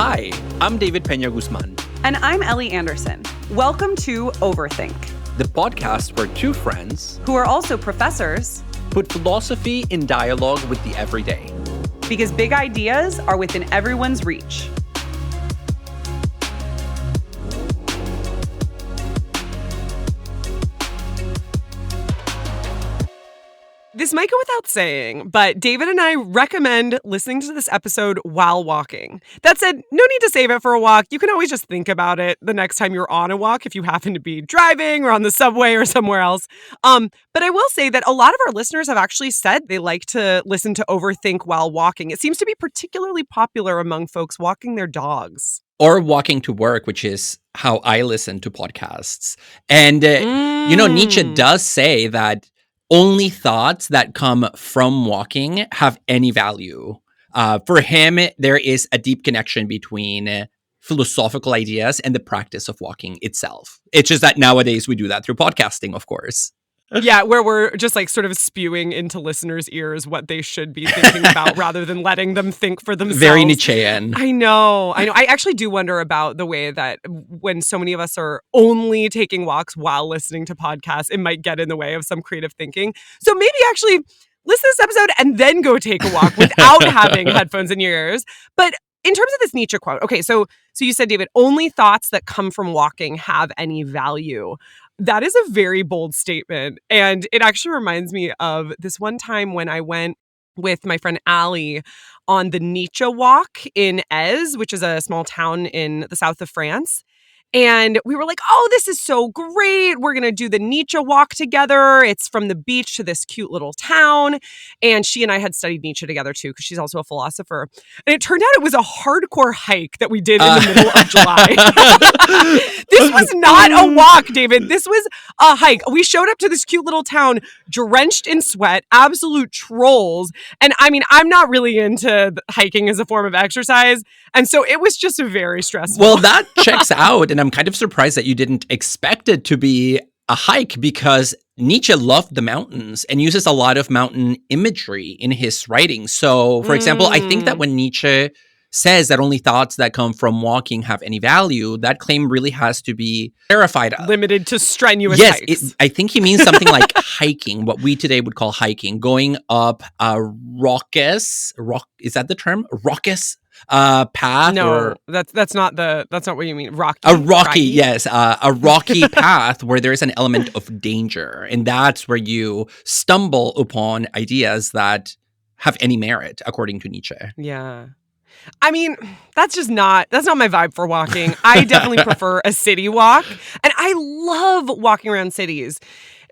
Hi, I'm David Peña-Guzmán. And I'm Ellie Anderson. Welcome to Overthink, The podcast where two friends who are also professors put philosophy in dialogue with the everyday. Because big ideas are within everyone's reach. This might go without saying, but David and I recommend listening to this episode while walking. That said, no need to save it for a walk. You can always just think about it the next time you're on a walk if you happen to be driving or on the subway or somewhere else. But I will say that a lot of our listeners have actually said they like to listen to Overthink while walking. It seems to be particularly popular among folks walking their dogs. Or walking to work, which is how I listen to podcasts. And, Nietzsche does say that only thoughts that come from walking have any value. For him, there is a deep connection between philosophical ideas and the practice of walking itself. It's just that nowadays we do that through podcasting, of course. Yeah, where we're just like sort of spewing into listeners' ears what they should be thinking about rather than letting them think for themselves. Very Nietzschean. I know. I actually do wonder about the way that when so many of us are only taking walks while listening to podcasts, it might get in the way of some creative thinking. So maybe actually listen to this episode and then go take a walk without having headphones in your ears. But in terms of this Nietzsche quote, okay, so you said, David, only thoughts that come from walking have any value. That is a very bold statement. And it actually reminds me of this one time when I went with my friend Allie on the Nietzsche walk in Aise, which is a small town in the south of France. And we were like, oh, this is so great. We're going to do the Nietzsche walk together. It's from the beach to this cute little town. And she and I had studied Nietzsche together, too, because she's also a philosopher. And it turned out it was a hardcore hike that we did in the middle of July. This was not a walk, David. This was a hike. We showed up to this cute little town drenched in sweat, absolute trolls. And I mean, I'm not really into hiking as a form of exercise. And so it was just very stressful. Well, that checks out. And I'm kind of surprised that you didn't expect it to be a hike because Nietzsche loved the mountains and uses a lot of mountain imagery in his writing. So, for example, I think that when Nietzsche says that only thoughts that come from walking have any value, that claim really has to be verified of. Limited to strenuous hikes. Yes, I think he means something like hiking, what we today would call hiking, going up a is that the term? Raucous path? No, that's not what you mean. Rocky. A rocky path where there is an element of danger. And that's where you stumble upon ideas that have any merit, according to Nietzsche. Yeah. I mean, that's not my vibe for walking. I definitely prefer a city walk. And I love walking around cities.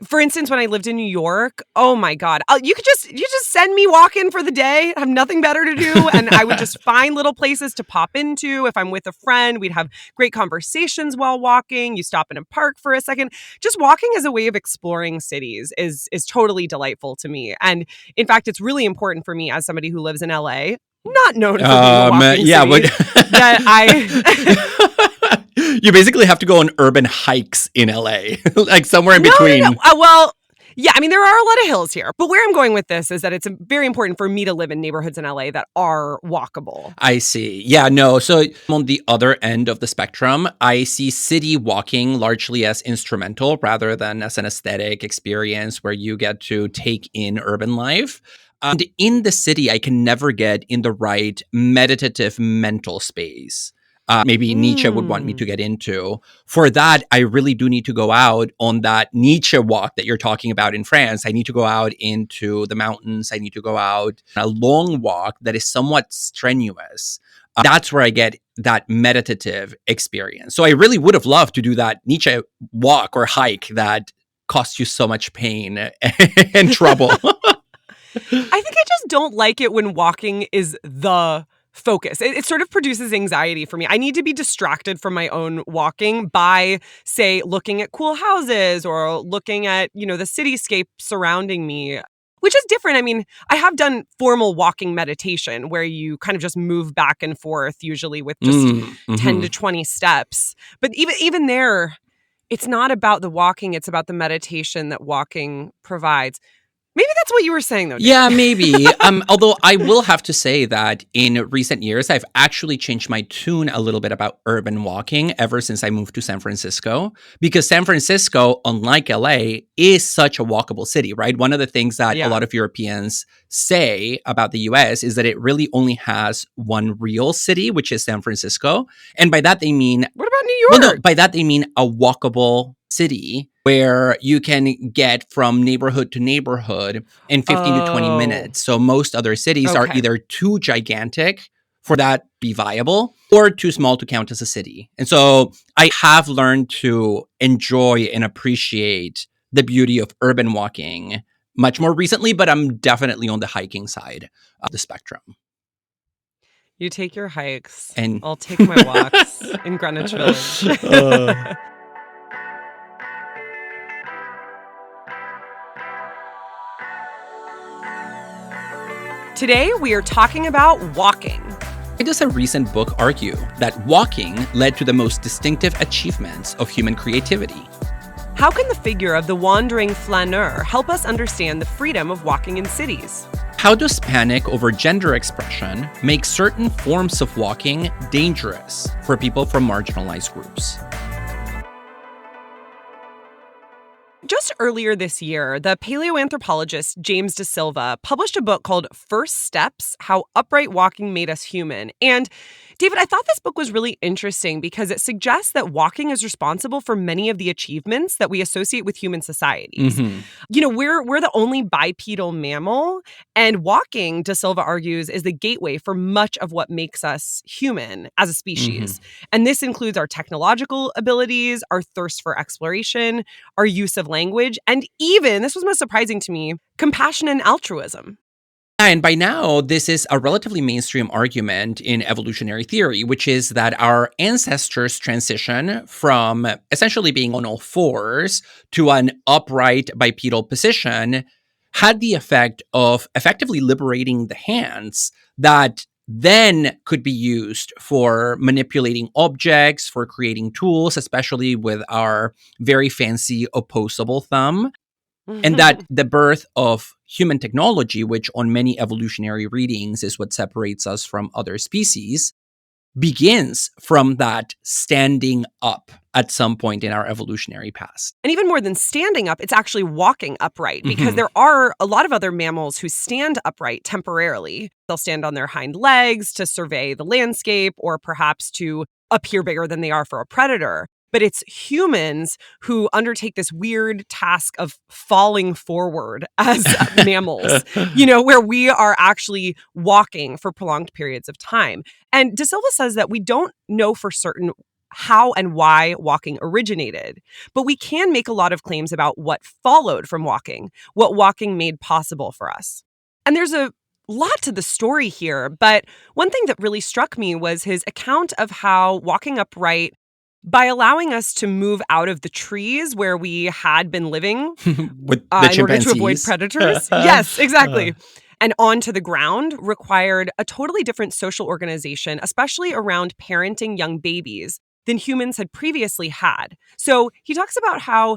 For instance, when I lived in New York, oh my God, you just send me walking for the day. I have nothing better to do. And I would just find little places to pop into. If I'm with a friend, we'd have great conversations while walking. You stop in a park for a second. Just walking as a way of exploring cities is totally delightful to me. And in fact, it's really important for me as somebody who lives in LA, not known for being a walking city, that I... You basically have to go on urban hikes in LA, like somewhere in between. No. Well, yeah, I mean, there are a lot of hills here. But where I'm going with this is that it's very important for me to live in neighborhoods in LA that are walkable. I see. Yeah, no. So on the other end of the spectrum, I see city walking largely as instrumental rather than as an aesthetic experience where you get to take in urban life. And in the city, I can never get in the right meditative mental space. Maybe Nietzsche would want me to get into. For that, I really do need to go out on that Nietzsche walk that you're talking about in France. I need to go out into the mountains. I need to go out on a long walk that is somewhat strenuous. That's where I get that meditative experience. So I really would have loved to do that Nietzsche walk or hike that costs you so much pain and trouble. I think I just don't like it when walking is the focus. It sort of produces anxiety for me. I need to be distracted from my own walking by, say, looking at cool houses or looking at, the cityscape surrounding me, which is different. I mean, I have done formal walking meditation where you kind of just move back and forth, usually with just 10 to 20 steps. But even there, it's not about the walking. It's about the meditation that walking provides. Maybe that's what you were saying, though, David. Yeah, maybe. Although I will have to say that in recent years, I've actually changed my tune a little bit about urban walking ever since I moved to San Francisco. Because San Francisco, unlike LA, is such a walkable city, right? One of the things that a lot of Europeans say about the US is that it really only has one real city, which is San Francisco. And by that, they mean... What about New York? Well, no, by that, they mean a walkable city where you can get from neighborhood to neighborhood in 15 to 20 minutes. So most other cities are either too gigantic for that be viable or too small to count as a city. And so I have learned to enjoy and appreciate the beauty of urban walking much more recently, but I'm definitely on the hiking side of the spectrum. You take your hikes, and I'll take my walks in Greenwich Village. Today, we are talking about walking. Why does a recent book argue that walking led to the most distinctive achievements of human creativity? How can the figure of the wandering flâneur help us understand the freedom of walking in cities? How does panic over gender expression make certain forms of walking dangerous for people from marginalized groups? Just earlier this year, the paleoanthropologist James De Silva published a book called First Steps: How Upright Walking Made Us Human. And David, I thought this book was really interesting because it suggests that walking is responsible for many of the achievements that we associate with human societies. Mm-hmm. You know, we're the only bipedal mammal, and walking, De Silva argues, is the gateway for much of what makes us human as a species. Mm-hmm. And this includes our technological abilities, our thirst for exploration, our use of language, and even, this was most surprising to me, compassion and altruism. And by now, this is a relatively mainstream argument in evolutionary theory, which is that our ancestors' transition from essentially being on all fours to an upright bipedal position had the effect of effectively liberating the hands that then could be used for manipulating objects, for creating tools, especially with our very fancy opposable thumb. And that the birth of human technology, which on many evolutionary readings is what separates us from other species, begins from that standing up at some point in our evolutionary past. And even more than standing up, it's actually walking upright, because there are a lot of other mammals who stand upright temporarily. They'll stand on their hind legs to survey the landscape or perhaps to appear bigger than they are for a predator. But it's humans who undertake this weird task of falling forward as mammals, you know, where we are actually walking for prolonged periods of time. And De Silva says that we don't know for certain how and why walking originated, but we can make a lot of claims about what followed from walking, what walking made possible for us. And there's a lot to the story here, but one thing that really struck me was his account of how walking upright, by allowing us to move out of the trees where we had been living with the in order to avoid predators. Yes, exactly. And onto the ground required a totally different social organization, especially around parenting young babies, than humans had previously had. So he talks about how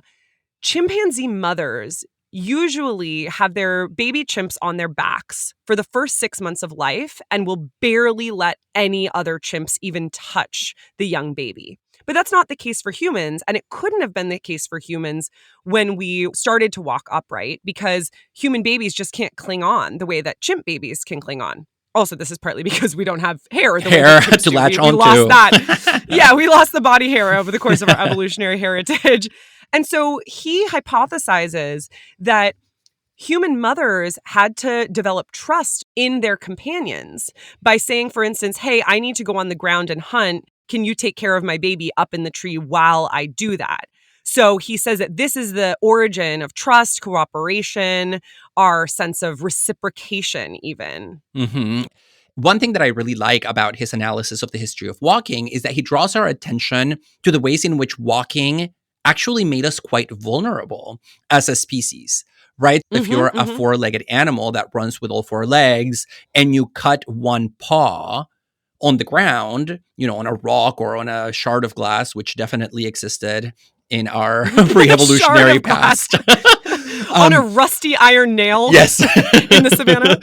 chimpanzee mothers usually have their baby chimps on their backs for the first 6 months of life and will barely let any other chimps even touch the young baby. But that's not the case for humans, and it couldn't have been the case for humans when we started to walk upright, because human babies just can't cling on the way that chimp babies can cling on. Also, this is partly because we don't have hair. To latch onto. We lost that. Yeah, we lost the body hair over the course of our evolutionary heritage. And so he hypothesizes that human mothers had to develop trust in their companions by saying, for instance, hey, I need to go on the ground and hunt. Can you take care of my baby up in the tree while I do that? So he says that this is the origin of trust, cooperation, our sense of reciprocation even. Mm-hmm. One thing that I really like about his analysis of the history of walking is that he draws our attention to the ways in which walking actually made us quite vulnerable as a species, right? If you're a four-legged animal that runs with all four legs and you cut one paw on the ground, you know, on a rock or on a shard of glass, which definitely existed in our pre-evolutionary past. On a rusty iron nail. Yes. In the savannah.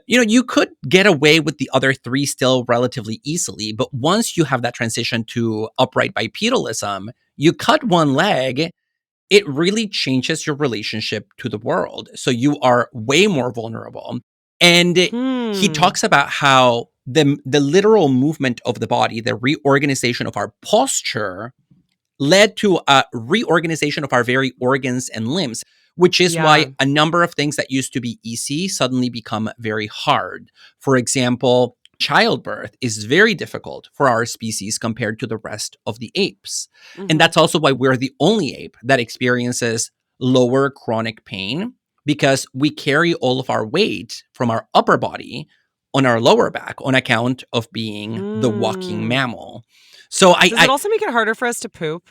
You could get away with the other three still relatively easily, but once you have that transition to upright bipedalism, you cut one leg, it really changes your relationship to the world. So you are way more vulnerable. And he talks about how the literal movement of the body, the reorganization of our posture, led to a reorganization of our very organs and limbs, which is why a number of things that used to be easy suddenly become very hard. For example, childbirth is very difficult for our species compared to the rest of the apes. And that's also why we're the only ape that experiences lower chronic pain, because we carry all of our weight from our upper body on our lower back on account of being the walking mammal. So Does it also make it harder for us to poop?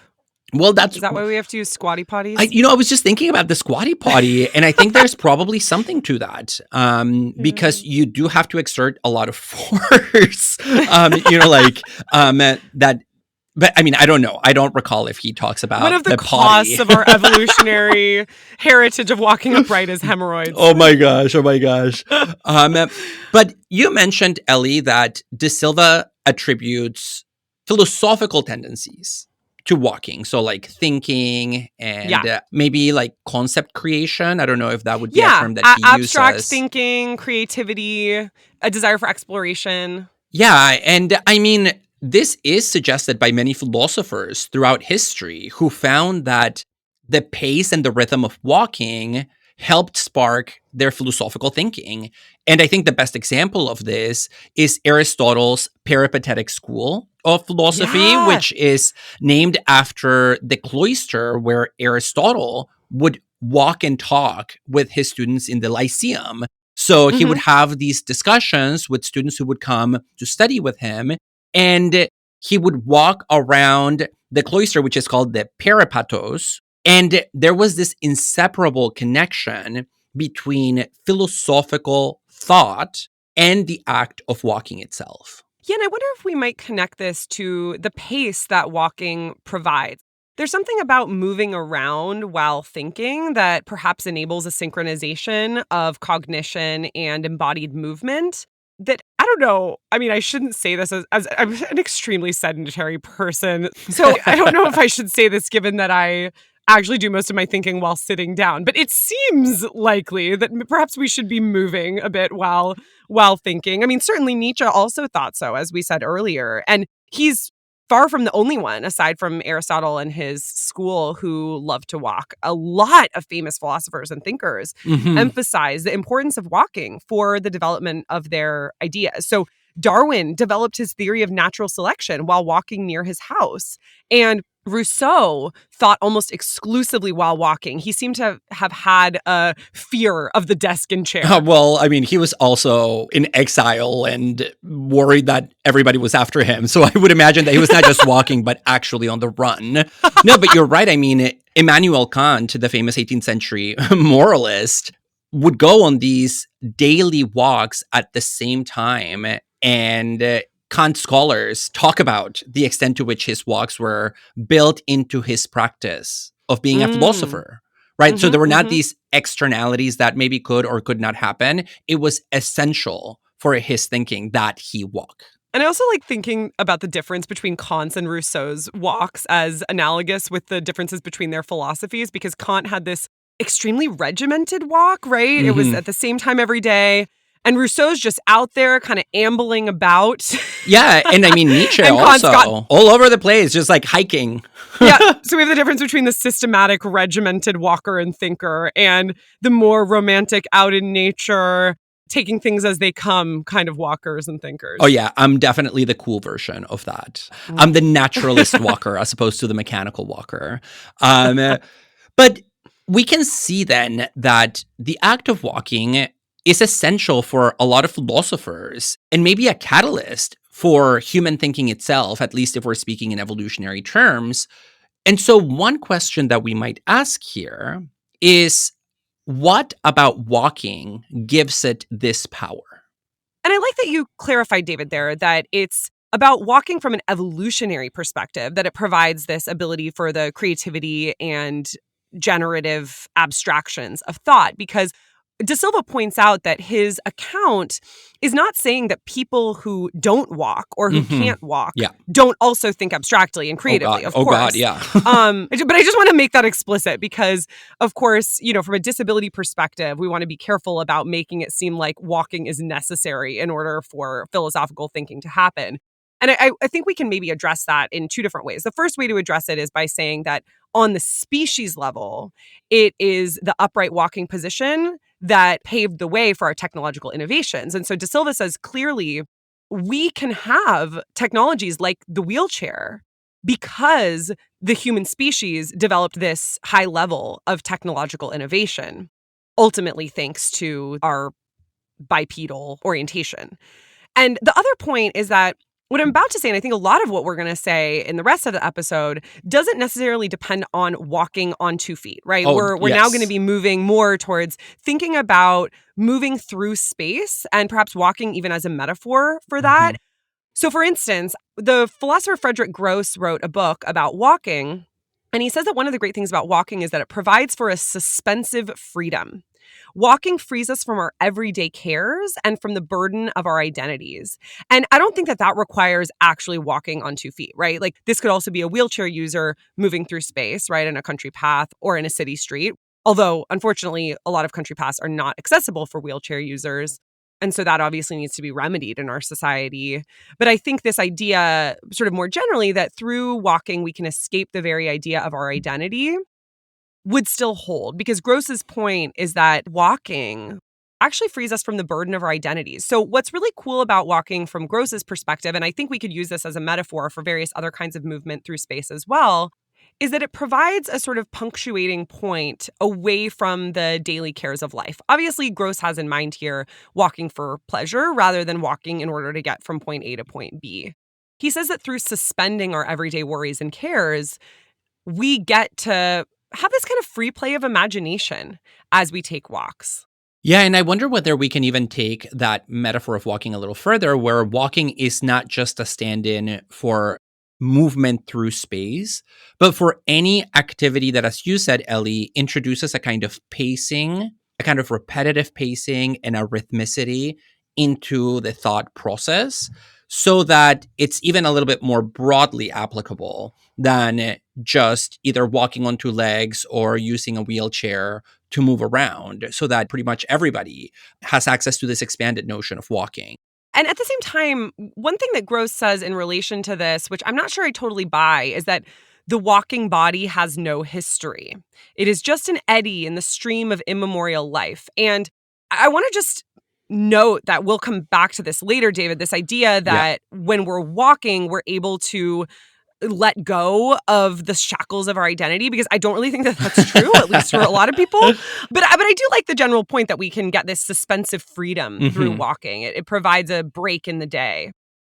Well, is that why we have to use squatty potties? I was just thinking about the squatty potty, and I think there's probably something to that, because you do have to exert a lot of force, that. But I mean, I don't know. I don't recall if he talks about one of the costs of our evolutionary heritage of walking upright is hemorrhoids. Oh my gosh. But you mentioned, Ellie, that De Silva attributes philosophical tendencies to walking. So like thinking and maybe like concept creation. I don't know if that would be a term that he uses. Abstract thinking, creativity, a desire for exploration. Yeah. And I mean, this is suggested by many philosophers throughout history who found that the pace and the rhythm of walking helped spark their philosophical thinking. And I think the best example of this is Aristotle's peripatetic school of philosophy, which is named after the cloister where Aristotle would walk and talk with his students in the Lyceum. So he would have these discussions with students who would come to study with him, and he would walk around the cloister, which is called the peripatos. And there was this inseparable connection between philosophical thought and the act of walking itself. Yeah, and I wonder if we might connect this to the pace that walking provides. There's something about moving around while thinking that perhaps enables a synchronization of cognition and embodied movement that, I don't know, I mean, I shouldn't say this as I'm an extremely sedentary person, so I don't know if I should say this given that I actually do most of my thinking while sitting down. But it seems likely that perhaps we should be moving a bit while thinking. I mean, certainly Nietzsche also thought so, as we said earlier. And he's far from the only one, aside from Aristotle and his school, who loved to walk. A lot of famous philosophers and thinkers emphasize the importance of walking for the development of their ideas. So Darwin developed his theory of natural selection while walking near his house. And Rousseau thought almost exclusively while walking. He seemed to have had a fear of the desk and chair. Well, I mean, he was also in exile and worried that everybody was after him. So I would imagine that he was not just walking, but actually on the run. No, but you're right. I mean, Immanuel Kant, the famous 18th century moralist, would go on these daily walks at the same time. And Kant scholars talk about the extent to which his walks were built into his practice of being a philosopher, right? So there were not these externalities that maybe could or could not happen. It was essential for his thinking that he walk. And I also like thinking about the difference between Kant's and Rousseau's walks as analogous with the differences between their philosophies, because Kant had this extremely regimented walk, right? It was at the same time every day. And Rousseau's just out there kind of ambling about. Yeah, and I mean, Nietzsche also, all over the place, just like hiking. Yeah, so we have the difference between the systematic, regimented walker and thinker and the more romantic, out in nature, taking things as they come kind of walkers and thinkers. Oh yeah, I'm definitely the cool version of that. I'm the naturalist walker as opposed to the mechanical walker. But we can see then that the act of walking is essential for a lot of philosophers and maybe a catalyst for human thinking itself, at least if we're speaking in evolutionary terms. And so one question that we might ask here is, what about walking gives it this power? And I like that you clarified, David, there, that it's about walking from an evolutionary perspective, that it provides this ability for the creativity and generative abstractions of thought, because De Silva points out that his account is not saying that people who don't walk or who can't walk don't also think abstractly and creatively, of course. God, yeah. But I just want to make that explicit because, of course, from a disability perspective, we want to be careful about making it seem like walking is necessary in order for philosophical thinking to happen. And I think we can maybe address that in two different ways. The first way to address it is by saying that on the species level, it is the upright walking position that paved the way for our technological innovations. And so De Silva says clearly, we can have technologies like the wheelchair because the human species developed this high level of technological innovation, ultimately thanks to our bipedal orientation. And the other point is that what I'm about to say, and I think a lot of what we're going to say in the rest of the episode, doesn't necessarily depend on walking on 2 feet, right? We're now going to be moving more towards thinking about moving through space and perhaps walking even as a metaphor for that. So for instance, the philosopher Frederick Gross wrote a book about walking, and he says that one of the great things about walking is that it provides for a suspensive freedom. Walking frees us from our everyday cares and from the burden of our identities. And I don't think that requires actually walking on 2 feet, right? Like this could also be a wheelchair user moving through space, right, in a country path or in a city street. Although, unfortunately, a lot of country paths are not accessible for wheelchair users. And so that obviously needs to be remedied in our society. But I think this idea, sort of more generally, that through walking, we can escape the very idea of our identity would still hold, because Gross's point is that walking actually frees us from the burden of our identities. So what's really cool about walking from Gross's perspective, and I think we could use this as a metaphor for various other kinds of movement through space as well, is that it provides a sort of punctuating point away from the daily cares of life. Obviously, Gross has in mind here walking for pleasure rather than walking in order to get from point A to point B. He says that through suspending our everyday worries and cares, we get to have this kind of free play of imagination as we take walks. Yeah, and I wonder whether we can even take that metaphor of walking a little further, where walking is not just a stand-in for movement through space, but for any activity that, as you said, Ellie, introduces a kind of pacing, a kind of repetitive pacing and a rhythmicity into the thought process, so that it's even a little bit more broadly applicable than just either walking on 2 legs or using a wheelchair to move around, so that pretty much everybody has access to this expanded notion of walking. And at the same time, one thing that Gross says in relation to this, which I'm not sure I totally buy, is that the walking body has no history. It is just an eddy in the stream of immemorial life. And I want to just note that we'll come back to this later, David, this idea that when we're walking, we're able to let go of the shackles of our identity, because I don't really think that that's true, at least for a lot of people. But I do like the general point that we can get this suspensive freedom through walking. It provides a break in the day.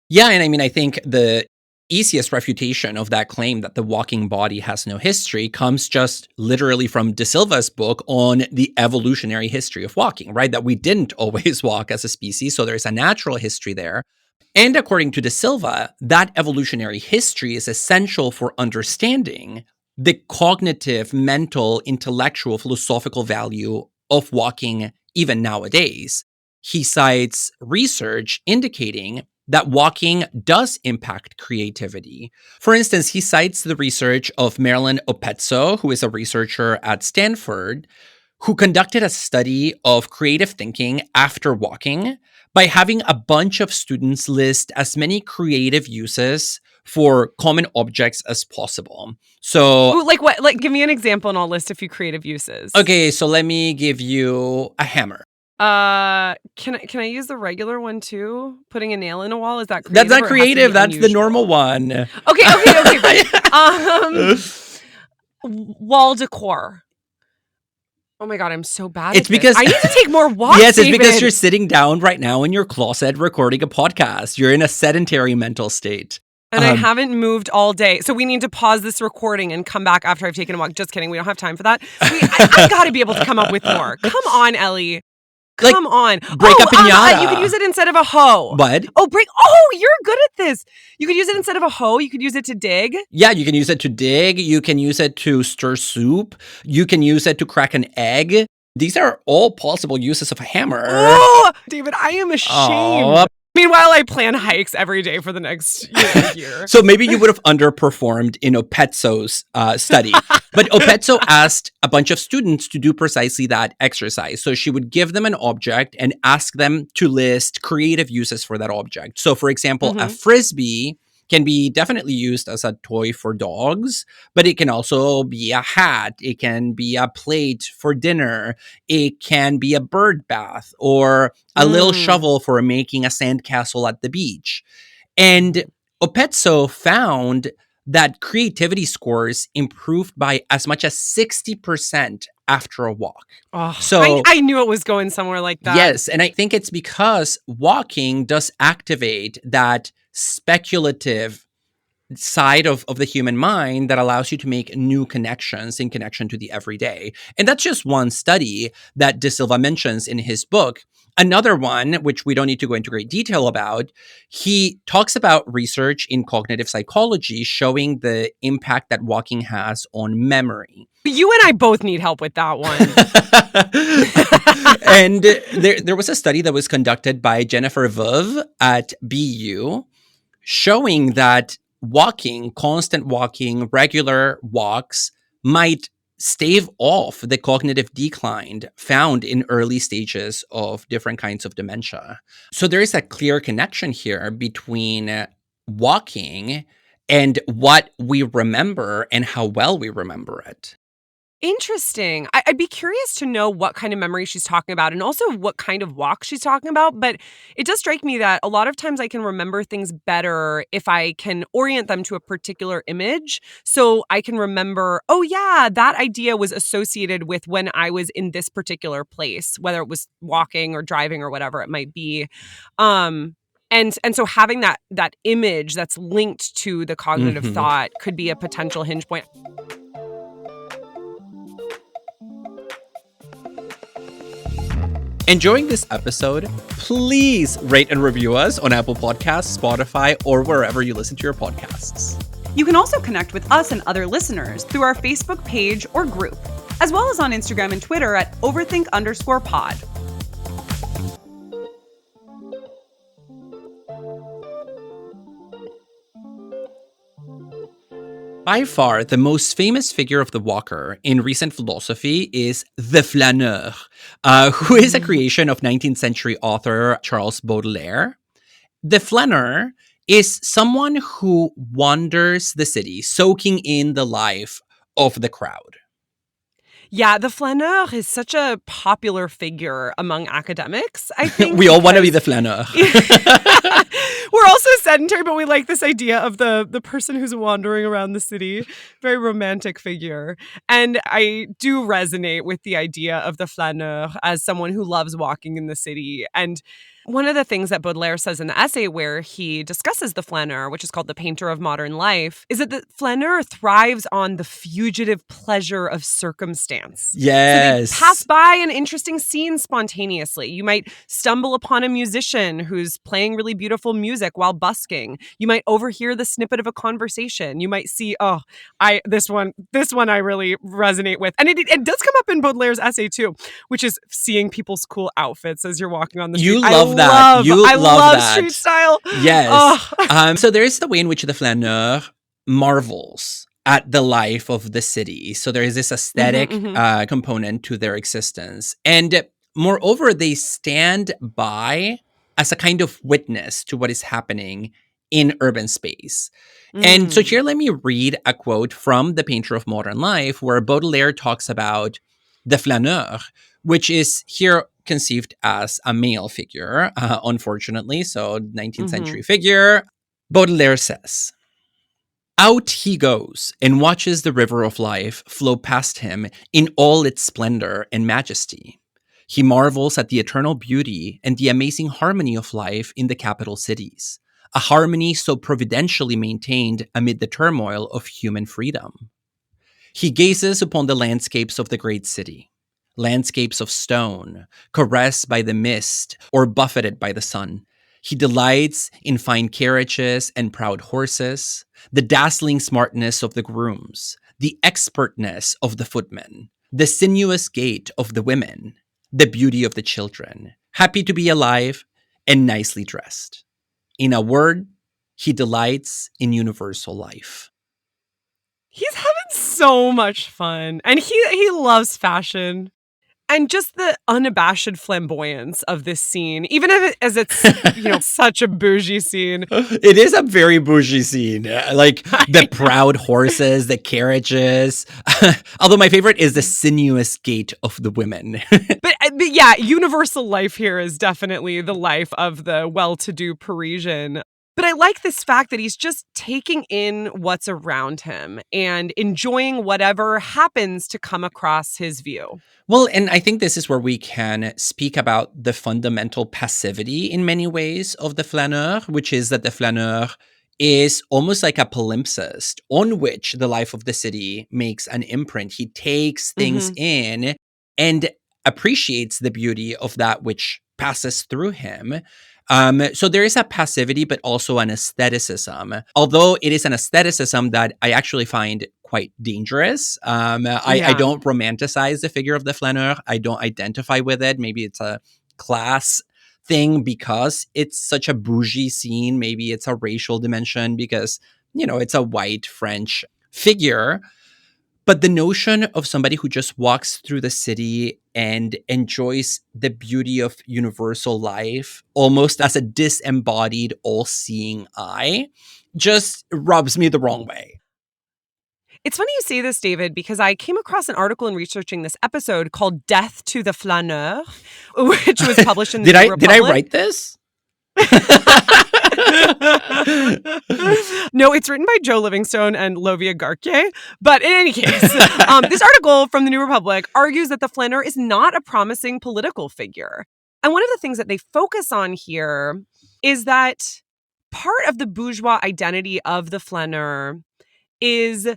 Yeah, and I mean, I think the easiest refutation of that claim that the walking body has no history comes just literally from De Silva's book on the evolutionary history of walking, right? That we didn't always walk as a species, so there's a natural history there. And according to De Silva, that evolutionary history is essential for understanding the cognitive, mental, intellectual, philosophical value of walking even nowadays. He cites research indicating that walking does impact creativity. For instance, he cites the research of Marilyn Opezzo, who is a researcher at Stanford, who conducted a study of creative thinking after walking by having a bunch of students list as many creative uses for common objects as possible. So, like what? Like, give me an example and I'll list a few creative uses. Okay, so let me give you a hammer. Can I use the regular one too? Putting a nail in a wall, is that creative? That's not creative. That's the normal one. Okay. Wall decor. Oh my God, I'm so bad at this. I need to take more walks, Yes, it's David. because you're sitting down right now in your closet recording a podcast. You're in a sedentary mental state. And I haven't moved all day. So we need to pause this recording and come back after I've taken a walk. Just kidding. We don't have time for that. I got to be able to come up with more. Come on, Ellie. come on. Break a piñata. You could use it instead of a hoe. What? Oh, you're good at this. You could use it instead of a hoe. You could use it to dig. Yeah, you can use it to dig. You can use it to stir soup. You can use it to crack an egg. These are all possible uses of a hammer. Oh, David, I am ashamed. Oh. Meanwhile, I plan hikes every day for the next year. So maybe you would have underperformed in Opezzo's study. But Opezzo asked a bunch of students to do precisely that exercise. So she would give them an object and ask them to list creative uses for that object. So for example, a frisbee can be definitely used as a toy for dogs, but it can also be a hat. It can be a plate for dinner. It can be a bird bath or a little shovel for making a sandcastle at the beach. And Opezzo found that creativity scores improved by as much as 60% after a walk. Oh, so I knew it was going somewhere like that. Yes, and I think it's because walking does activate that speculative side of the human mind that allows you to make new connections in connection to the everyday. And that's just one study that De Silva mentions in his book. Another one, which we don't need to go into great detail about, he talks about research in cognitive psychology showing the impact that walking has on memory. You and I both need help with that one. And there was a study that was conducted by Jennifer Veuve at BU showing that walking, constant walking, regular walks might stave off the cognitive decline found in early stages of different kinds of dementia. So there is a clear connection here between walking and what we remember and how well we remember it. Interesting. I'd be curious to know what kind of memory she's talking about and also what kind of walk she's talking about. But it does strike me that a lot of times I can remember things better if I can orient them to a particular image. So I can remember, oh yeah, that idea was associated with when I was in this particular place, whether it was walking or driving or whatever it might be. And so having that image that's linked to the cognitive thought could be a potential hinge point. Enjoying this episode? Please rate and review us on Apple Podcasts, Spotify, or wherever you listen to your podcasts. You can also connect with us and other listeners through our Facebook page or group, as well as on Instagram and Twitter at overthink_pod. By far, the most famous figure of the walker in recent philosophy is the flâneur, who is a creation of 19th century author Charles Baudelaire. The flâneur is someone who wanders the city, soaking in the life of the crowd. Yeah, the flâneur is such a popular figure among academics, I think. We all want to be the flâneur. We're also sedentary, but we like this idea of the person who's wandering around the city. Very romantic figure. And I do resonate with the idea of the flâneur as someone who loves walking in the city. And one of the things that Baudelaire says in the essay where he discusses the flâneur, which is called the painter of modern life, is that the flâneur thrives on the fugitive pleasure of circumstance. Yes. So they pass by an interesting scene spontaneously. You might stumble upon a musician who's playing really beautiful music while busking. You might overhear the snippet of a conversation. You might see, this one I really resonate with. And it does come up in Baudelaire's essay too, which is seeing people's cool outfits as you're walking on the street. You love that. I love that. Street style. Yes. So there is the way in which the flâneur marvels at the life of the city. So there is this aesthetic component to their existence. And moreover, they stand by as a kind of witness to what is happening in urban space. And so here, let me read a quote from The Painter of Modern Life, where Baudelaire talks about the flâneur, which is here conceived as a male figure, unfortunately. So 19th century figure. Baudelaire says, "Out he goes and watches the river of life flow past him in all its splendor and majesty. He marvels at the eternal beauty and the amazing harmony of life in the capital cities, a harmony so providentially maintained amid the turmoil of human freedom. He gazes upon the landscapes of the great city. landscapes of stone, caressed by the mist or buffeted by the sun. He delights in fine carriages and proud horses, the dazzling smartness of the grooms, the expertness of the footmen, the sinuous gait of the women, the beauty of the children, happy to be alive and nicely dressed. In a word, he delights in universal life. He's having so much fun. And he loves fashion. And just the unabashed flamboyance of this scene, even if as it's, such a bougie scene. It is a very bougie scene. Like the proud horses, the carriages. Although my favorite is the sinuous gait of the women. But yeah, universal life here is definitely the life of the well-to-do Parisian. But I like this fact that he's just taking in what's around him and enjoying whatever happens to come across his view. Well, and I think this is where we can speak about the fundamental passivity in many ways of the flâneur, which is that the flâneur is almost like a palimpsest on which the life of the city makes an imprint. He takes things in and appreciates the beauty of that which passes through him. So there is a passivity, but also an aestheticism. Although it is an aestheticism that I actually find quite dangerous. I don't romanticize the figure of the flâneur. I don't identify with it. Maybe it's a class thing because it's such a bougie scene. Maybe it's a racial dimension because, it's a white French figure. But the notion of somebody who just walks through the city and enjoys the beauty of universal life almost as a disembodied, all-seeing eye just rubs me the wrong way. It's funny you say this, David, because I came across an article in researching this episode called Death to the Flâneur, which was published in the New Republic. Did I write this? No, it's written by Joe Livingstone and Lovia Garquier. But in any case, this article from the New Republic argues that the flâneur is not a promising political figure. And one of the things that they focus on here is that part of the bourgeois identity of the flâneur is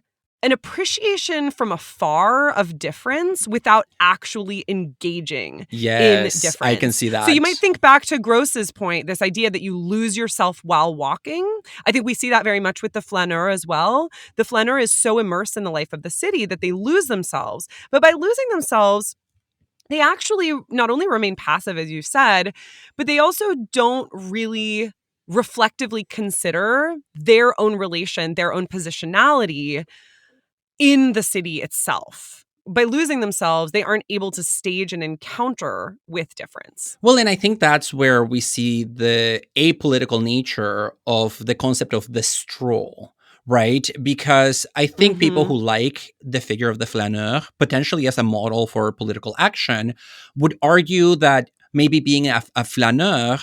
an appreciation from afar of difference without actually engaging in difference. I can see that. So you might think back to Gross's point, this idea that you lose yourself while walking. I think we see that very much with the flâneur as well. The flâneur is so immersed in the life of the city that they lose themselves. But by losing themselves, they actually not only remain passive, as you said, but they also don't really reflectively consider their own relation, their own positionality in the city itself. By losing themselves, they aren't able to stage an encounter with difference. Well, and I think that's where we see the apolitical nature of the concept of the stroll, right? Because I think people who like the figure of the flâneur, potentially as a model for political action, would argue that maybe being a flâneur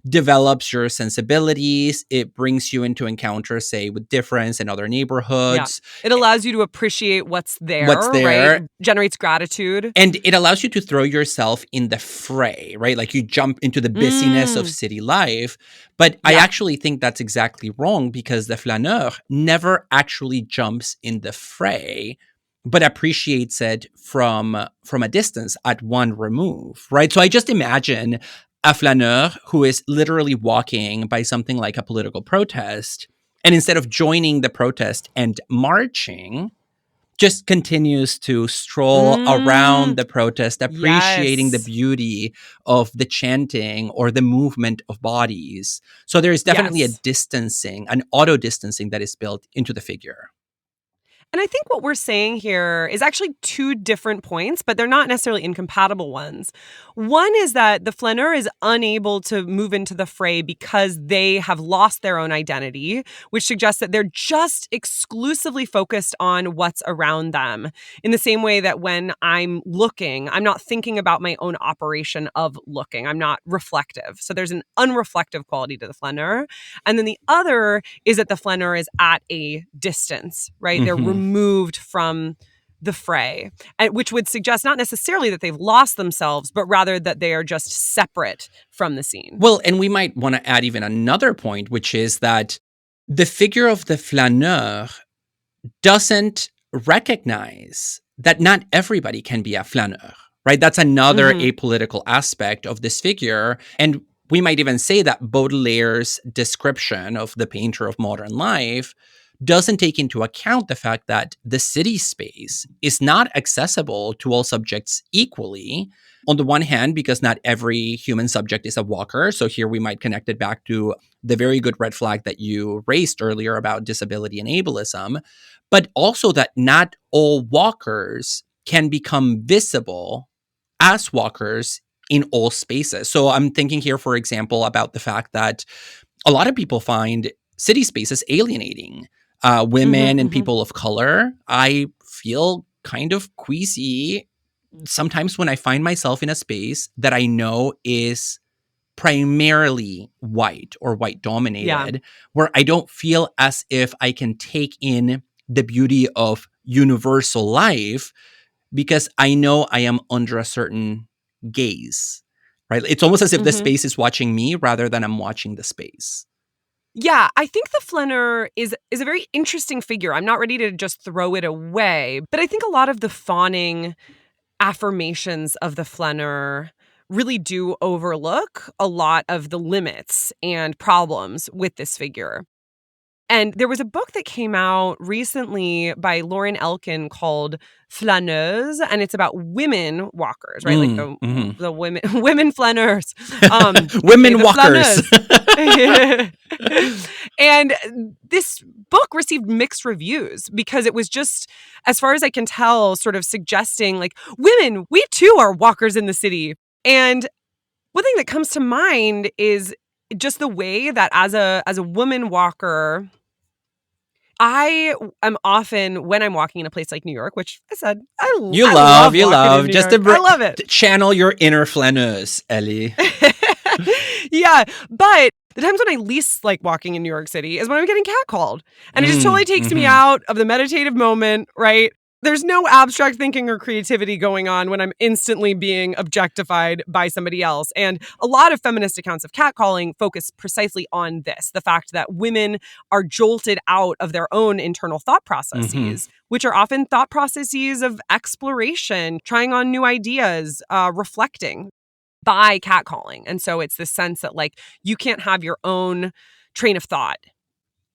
develops your sensibilities. It brings you into encounters, say, with difference in other neighborhoods. Yeah. It allows you to appreciate what's there. Right? Generates gratitude. And it allows you to throw yourself in the fray, right? Like you jump into the busyness of city life. But I actually think that's exactly wrong because the flâneur never actually jumps in the fray, but appreciates it from a distance at one remove, right? So I just imagine a flâneur who is literally walking by something like a political protest, and instead of joining the protest and marching, just continues to stroll around the protest, appreciating the beauty of the chanting or the movement of bodies. So there is definitely a distancing, an auto-distancing that is built into the figure. And I think what we're saying here is actually two different points, but they're not necessarily incompatible ones. One is that the flâneur is unable to move into the fray because they have lost their own identity, which suggests that they're just exclusively focused on what's around them. In the same way that when I'm looking, I'm not thinking about my own operation of looking. I'm not reflective. So there's an unreflective quality to the flâneur. And then the other is that the flâneur is at a distance, right? They're removed from the fray, which would suggest not necessarily that they've lost themselves, but rather that they are just separate from the scene. Well, and we might want to add even another point, which is that the figure of the flâneur doesn't recognize that not everybody can be a flâneur, right? That's another Mhm. apolitical aspect of this figure. And we might even say that Baudelaire's description of the painter of modern life doesn't take into account the fact that the city space is not accessible to all subjects equally. On the one hand, because not every human subject is a walker. So here we might connect it back to the very good red flag that you raised earlier about disability and ableism, but also that not all walkers can become visible as walkers in all spaces. So I'm thinking here, for example, about the fact that a lot of people find city spaces alienating. Women and Mhm. people of color, I feel kind of queasy sometimes when I find myself in a space that I know is primarily white or white Yeah. dominated, where I don't feel as if I can take in the beauty of universal life because I know I am under a certain gaze, right? It's almost as if the Mhm. space is watching me rather than I'm watching the space. Yeah, I think the flâneur is a very interesting figure. I'm not ready to just throw it away, but I think a lot of the fawning affirmations of the flâneur really do overlook a lot of the limits and problems with this figure. And there was a book that came out recently by Lauren Elkin called Flâneuse, and it's about women walkers, right? Like Mhm. the women women flâneurs, aka Women the walkers. flâneuse. And this book received mixed reviews because it was just, as far as I can tell, sort of suggesting like women, we too are walkers in the city. And one thing that comes to mind is just the way that as a woman walker, I am often, when I'm walking in a place like New York, which I said, I love You walking in love, New just York. I love it. to channel your inner flaneuse, Ellie. Yeah, but the times when I least like walking in New York City is when I'm getting catcalled. And it just totally takes me out of the meditative moment, right? There's no abstract thinking or creativity going on when I'm instantly being objectified by somebody else. And a lot of feminist accounts of catcalling focus precisely on this, the fact that women are jolted out of their own internal thought processes, which are often thought processes of exploration, trying on new ideas, reflecting, by catcalling. And so it's this sense that like you can't have your own train of thought.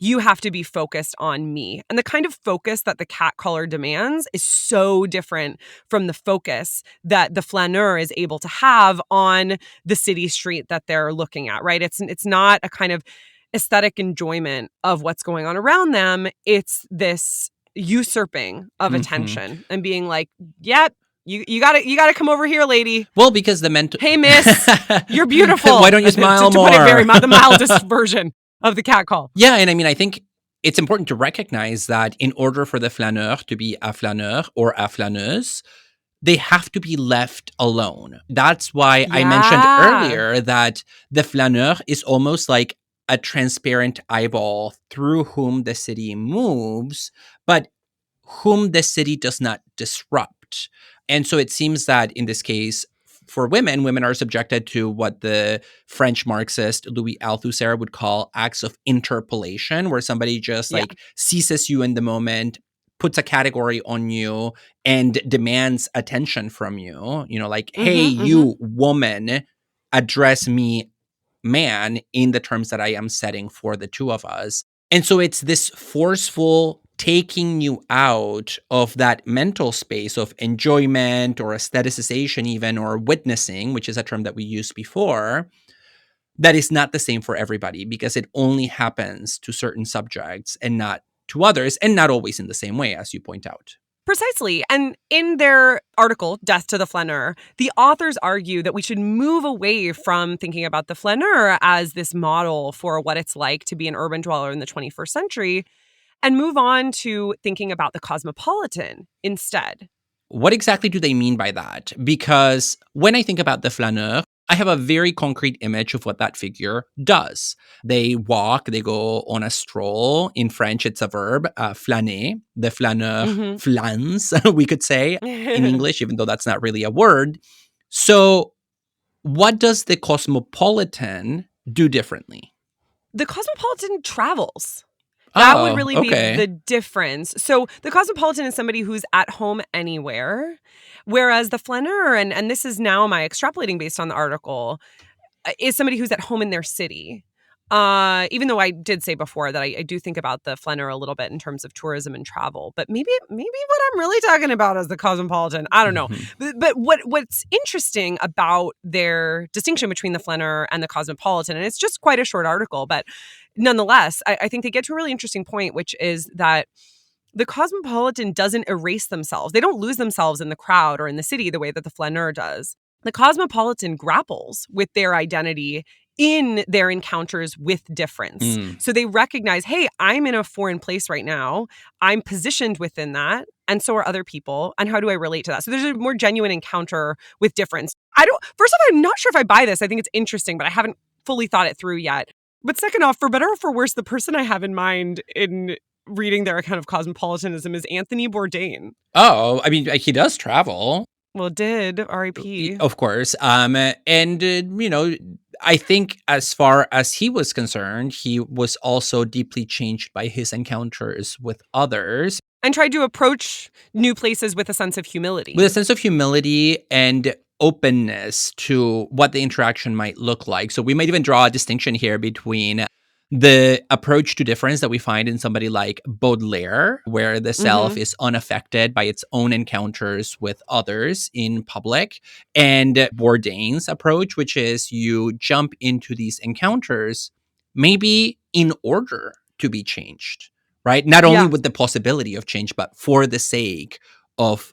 You have to be focused on me. And the kind of focus that the catcaller demands is so different from the focus that the flâneur is able to have on the city street that they're looking at, right? It's not a kind of aesthetic enjoyment of what's going on around them. It's this usurping of attention and being like, yep, you gotta come over here, lady. Well, because the mental. Hey, miss, you're beautiful. Why don't you smile to more? put it very the mildest version of the catcall. Yeah, and I mean, I think it's important to recognize that in order for the flâneur to be a flâneur or a flâneuse, they have to be left alone. That's why I mentioned earlier that the flâneur is almost like a transparent eyeball through whom the city moves, but whom the city does not disrupt. And so it seems that in this case, for women, women are subjected to what the French Marxist Louis Althusser would call acts of interpolation, where somebody just like seizes you in the moment, puts a category on you, and demands attention from you. You know, like, hey, you woman, address me, man, in the terms that I am setting for the two of us. And so it's this forceful taking you out of that mental space of enjoyment or aestheticization even, or witnessing, which is a term that we used before, that is not the same for everybody because it only happens to certain subjects and not to others, and not always in the same way, as you point out. Precisely. And in their article, Death to the Flâneur, the authors argue that we should move away from thinking about the flâneur as this model for what it's like to be an urban dweller in the 21st century and move on to thinking about the cosmopolitan instead. What exactly do they mean by that? Because when I think about the flâneur, I have a very concrete image of what that figure does. They walk, they go on a stroll. In French, it's a verb, flâner. The flâneur flâns, we could say in English, even though that's not really a word. So what does the cosmopolitan do differently? The cosmopolitan travels. That would Oh, really be okay. the difference. So the cosmopolitan is somebody who's at home anywhere, whereas the flâneur, and this is now my extrapolating based on the article, is somebody who's at home in their city. Even though I did say before that I do think about the flâneur a little bit in terms of tourism and travel, but maybe what I'm really talking about is the cosmopolitan. I don't know. Mhm. But what's interesting about their distinction between the flâneur and the cosmopolitan, and it's just quite a short article, but nonetheless, I think they get to a really interesting point, which is that the cosmopolitan doesn't erase themselves. They don't lose themselves in the crowd or in the city the way that the flâneur does. The cosmopolitan grapples with their identity in their encounters with difference. Mm. So they recognize, hey, I'm in a foreign place right now. I'm positioned within that. And so are other people. And how do I relate to that? So there's a more genuine encounter with difference. First off, I'm not sure if I buy this. I think it's interesting, but I haven't fully thought it through yet. But second off, for better or for worse, the person I have in mind in reading their account of cosmopolitanism is Anthony Bourdain. Oh, I mean, he does travel. Well, did R.I.P. Of course. And, I think as far as he was concerned, he was also deeply changed by his encounters with others. And tried to approach new places with a sense of humility. With a sense of humility and openness to what the interaction might look like. So we might even draw a distinction here between the approach to difference that we find in somebody like Baudelaire, where the self is unaffected by its own encounters with others in public, and Bourdain's approach, which is you jump into these encounters maybe in order to be changed, right? Not only with the possibility of change, but for the sake of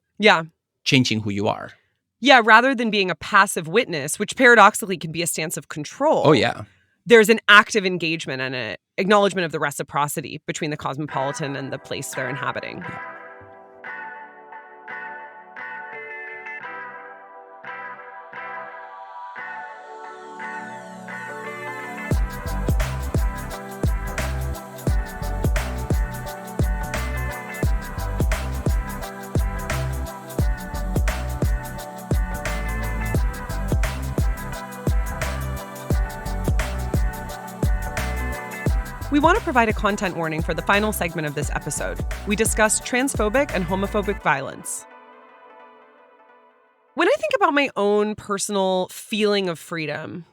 changing who you are. Yeah, rather than being a passive witness, which paradoxically can be a stance of control. Oh, yeah. There's an active engagement and an acknowledgement of the reciprocity between the cosmopolitan and the place they're inhabiting. We want to provide a content warning for the final segment of this episode. We discuss transphobic and homophobic violence. When I think about my own personal feeling of freedom,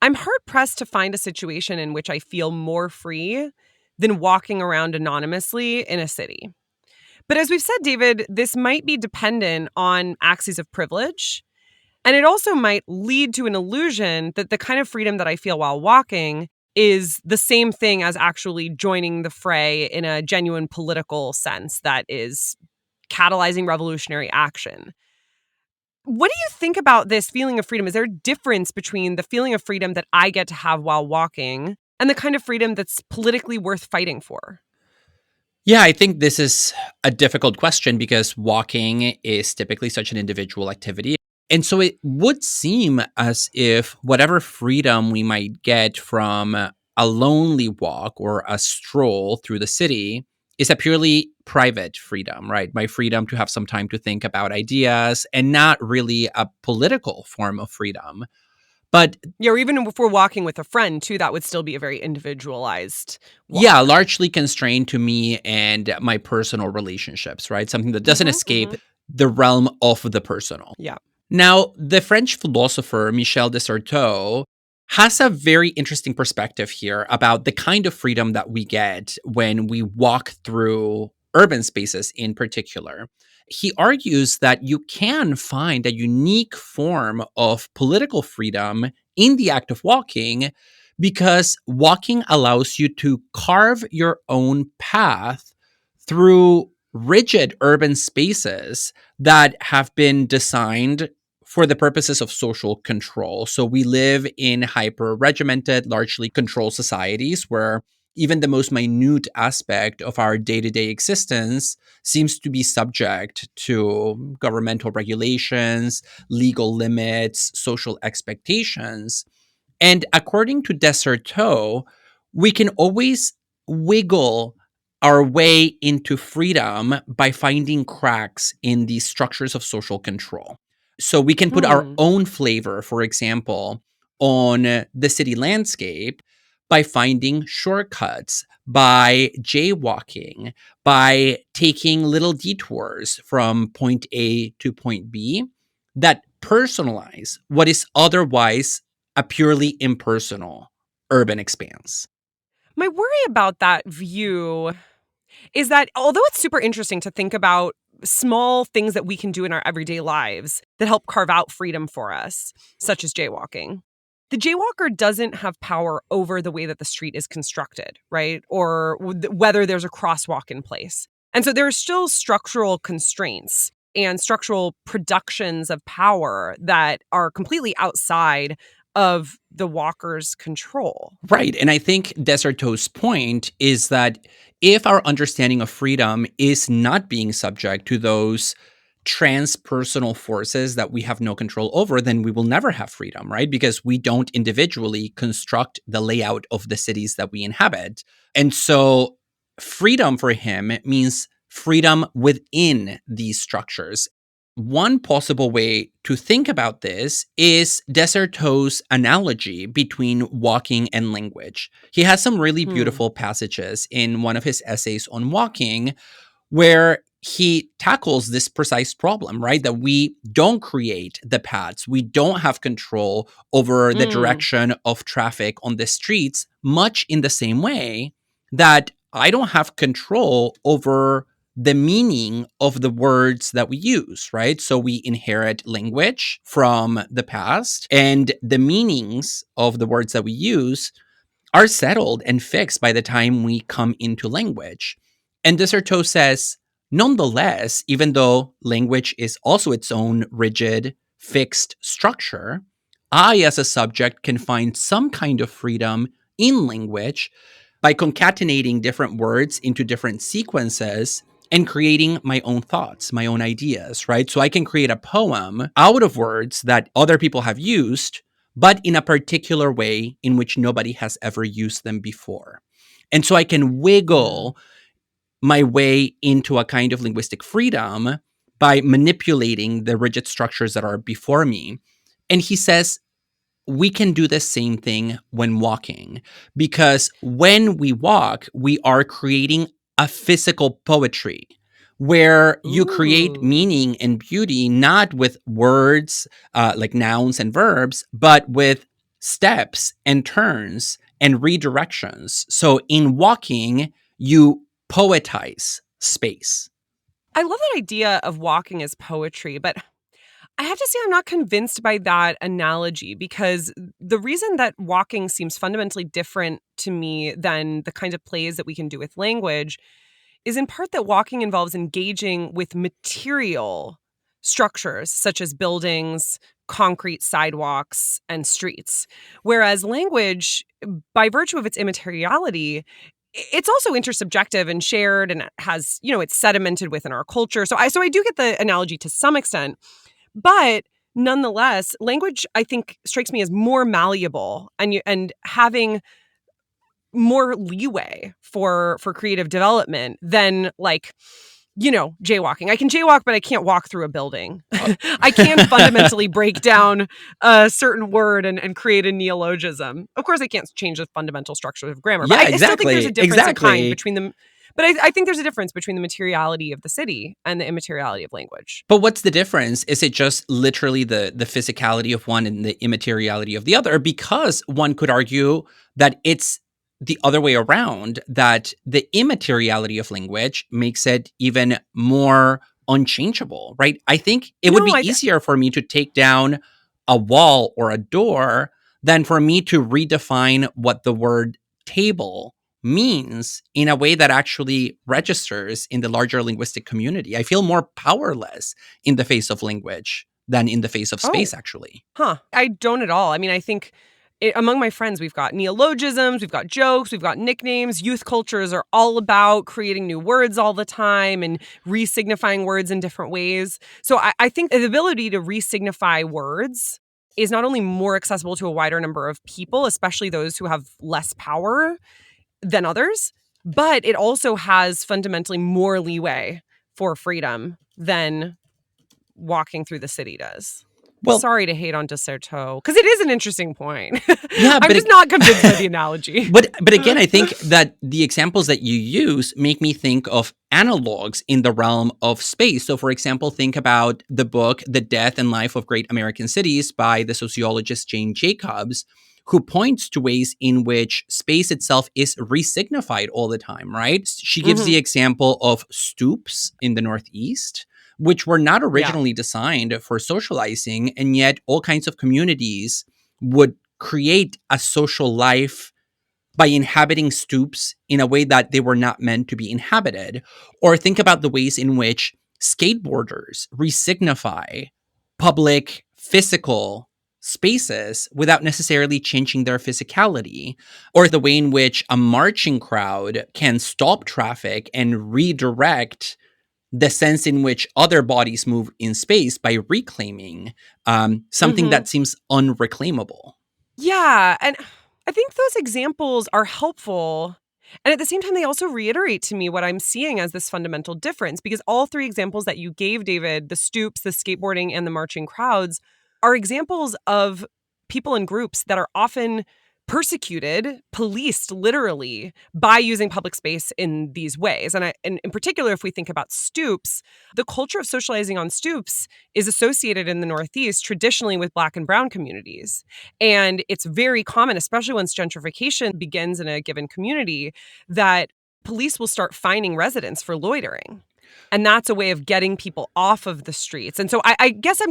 I'm hard-pressed to find a situation in which I feel more free than walking around anonymously in a city. But as we've said, David, this might be dependent on axes of privilege, and it also might lead to an illusion that the kind of freedom that I feel while walking is the same thing as actually joining the fray in a genuine political sense that is catalyzing revolutionary action. What do you think about this feeling of freedom? Is there a difference between the feeling of freedom that I get to have while walking and the kind of freedom that's politically worth fighting for? Yeah, I think this is a difficult question because walking is typically such an individual activity. And so it would seem as if whatever freedom we might get from a lonely walk or a stroll through the city is a purely private freedom, right? My freedom to have some time to think about ideas and not really a political form of freedom. But or even if we're walking with a friend, too, that would still be a very individualized walk. Yeah, largely constrained to me and my personal relationships, right? Something that doesn't escape the realm of the personal. Yeah. Now, the French philosopher Michel de Certeau has a very interesting perspective here about the kind of freedom that we get when we walk through urban spaces in particular. He argues that you can find a unique form of political freedom in the act of walking because walking allows you to carve your own path through rigid urban spaces that have been designed for the purposes of social control. So we live in hyper-regimented, largely controlled societies where even the most minute aspect of our day-to-day existence seems to be subject to governmental regulations, legal limits, social expectations. And according to de Certeau, we can always wiggle our way into freedom by finding cracks in these structures of social control. So we can put our own flavor, for example, on the city landscape by finding shortcuts, by jaywalking, by taking little detours from point A to point B that personalize what is otherwise a purely impersonal urban expanse. My worry about that view is that although it's super interesting to think about small things that we can do in our everyday lives that help carve out freedom for us, such as jaywalking, the jaywalker doesn't have power over the way that the street is constructed, right? Or whether there's a crosswalk in place. And so there are still structural constraints and structural productions of power that are completely outside of the walker's control. Right. And I think Desserteau's point is that if our understanding of freedom is not being subject to those transpersonal forces that we have no control over, then we will never have freedom, right? Because we don't individually construct the layout of the cities that we inhabit. And so freedom for him means freedom within these structures. One possible way to think about this is Desserteau's analogy between walking and language. He has some really beautiful passages in one of his essays on walking where he tackles this precise problem, right? That we don't create the paths. We don't have control over the direction of traffic on the streets, much in the same way that I don't have control over the meaning of the words that we use, right? So we inherit language from the past, and the meanings of the words that we use are settled and fixed by the time we come into language. And Desserteau says, nonetheless, even though language is also its own rigid, fixed structure, I, as a subject, can find some kind of freedom in language by concatenating different words into different sequences and creating my own thoughts, my own ideas, right? So I can create a poem out of words that other people have used, but in a particular way in which nobody has ever used them before. And so I can wiggle my way into a kind of linguistic freedom by manipulating the rigid structures that are before me. And he says, we can do the same thing when walking, because when we walk, we are creating a physical poetry where you create meaning and beauty, not with words like nouns and verbs, but with steps and turns and redirections. So in walking, you poetize space. I love that idea of walking as poetry, but I have to say I'm not convinced by that analogy, because the reason that walking seems fundamentally different to me than the kinds of plays that we can do with language is in part that walking involves engaging with material structures such as buildings, concrete sidewalks, and streets. Whereas language, by virtue of its immateriality, it's also intersubjective and shared, and it has, it's sedimented within our culture. So I do get the analogy to some extent. But nonetheless, language, I think, strikes me as more malleable and having more leeway for creative development than jaywalking. I can jaywalk, but I can't walk through a building. I can't fundamentally break down a certain word and create a neologism. Of course, I can't change the fundamental structure of grammar. Yeah, but I exactly. still think there's a difference in kind between them. But I think there's a difference between the materiality of the city and the immateriality of language. But what's the difference? Is it just literally the physicality of one and the immateriality of the other? Because one could argue that it's the other way around, that the immateriality of language makes it even more unchangeable, right? I think it would be easier for me to take down a wall or a door than for me to redefine what the word table means in a way that actually registers in the larger linguistic community. I feel more powerless in the face of language than in the face of space, actually. I don't at all. I mean, I think among my friends, we've got neologisms, we've got jokes, we've got nicknames. Youth cultures are all about creating new words all the time and re-signifying words in different ways. So I think the ability to re-signify words is not only more accessible to a wider number of people, especially those who have less power than others, but it also has fundamentally more leeway for freedom than walking through the city does. Well, sorry to hate on Desserteau, because it is an interesting point. yeah, I'm just not convinced by the analogy. But again, I think that the examples that you use make me think of analogs in the realm of space. So, for example, think about the book The Death and Life of Great American Cities by the sociologist Jane Jacobs, who points to ways in which space itself is resignified all the time, right? She gives the example of stoops in the Northeast, which were not originally designed for socializing, and yet all kinds of communities would create a social life by inhabiting stoops in a way that they were not meant to be inhabited. Or think about the ways in which skateboarders resignify public physical spaces without necessarily changing their physicality, or the way in which a marching crowd can stop traffic and redirect the sense in which other bodies move in space by reclaiming something that seems unreclaimable. Yeah, and I think those examples are helpful. And at the same time, they also reiterate to me what I'm seeing as this fundamental difference, because all three examples that you gave, David, the stoops, the skateboarding, and the marching crowds, are examples of people in groups that are often persecuted, policed literally by using public space in these ways. And in particular, if we think about stoops, the culture of socializing on stoops is associated in the Northeast traditionally with Black and Brown communities. And it's very common, especially once gentrification begins in a given community, that police will start fining residents for loitering. And that's a way of getting people off of the streets. And so I guess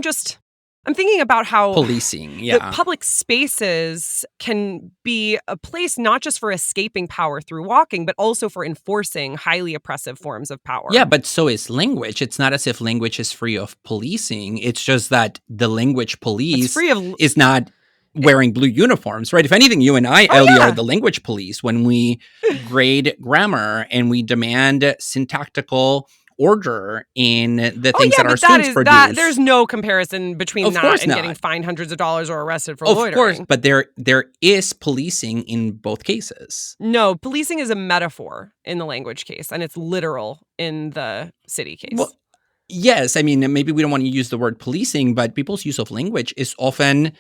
I'm thinking about how Policing, the public spaces can be a place not just for escaping power through walking, but also for enforcing highly oppressive forms of power. Yeah, but so is language. It's not as if language is free of policing. It's just that the language police is not wearing blue uniforms, right? If anything, you and I, Ellie, are the language police when we grade grammar and we demand syntactical order in the things that our students produce. There's no comparison between that and getting fined hundreds of dollars or arrested for loitering. Of course, but there is policing in both cases. No, policing is a metaphor in the language case, and it's literal in the city case. Well, yes, I mean, maybe we don't want to use the word policing, but people's use of language is often